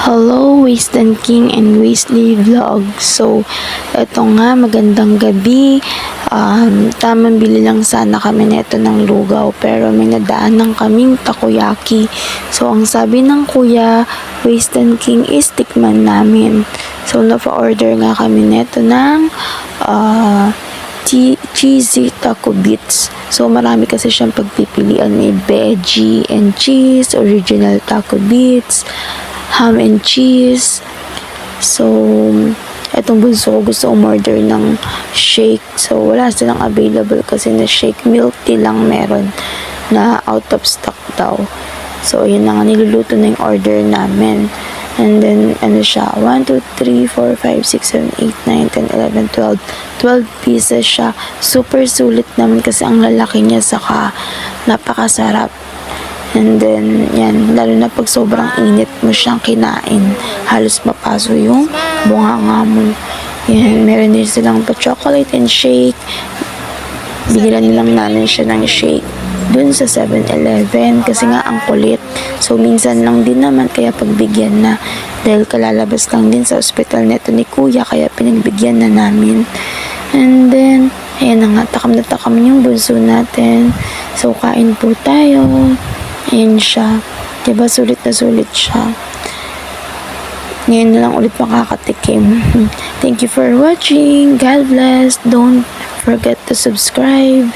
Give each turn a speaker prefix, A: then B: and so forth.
A: Hello, Wisdom King and Weasley Vlog. So, eto nga, magandang gabi. Tamang bili lang sana kami neto ng lugaw, pero may nadaanan kaming takoyaki. So, ang sabi ng kuya, Wisdom King is tikman namin. So, napa-order nga kami neto ng cheesy taco bits. So, marami kasi siyang pagpipilian. May veggie and cheese, original taco bits, ham and cheese. So, etong bunso ko gusto umorder ng shake. So, wala silang available kasi na shake. Milk tea lang meron na out of stock daw. So, yun na nga, niluluto na yung order namin. And then, ano siya, 1, 2, 3, 4, 5, 6, 7, 8, 9, 10, 11, 12. 12 pieces siya. Super sulit naman kasi ang lalaki niya, saka napakasarap. And then, yan, lalo na pag sobrang init mo siyang kinain, halos mapaso yung bunganga mo. Yan, meron din silang pa-chocolate and shake. Bigilan nilang namin siya ng shake dun sa 7-Eleven kasi nga ang kulit. So, minsan lang din naman kaya pagbigyan na. Dahil kalalabas lang din sa ospital neto ni kuya kaya pinagbigyan na namin. And then, ayan na nga, takam na takam yung bunso natin. So, kain po tayo. Ayan siya. Diba, sulit na sulit siya. Ngayon na lang ulit makakatikim. Thank you for watching. God bless. Don't forget to subscribe.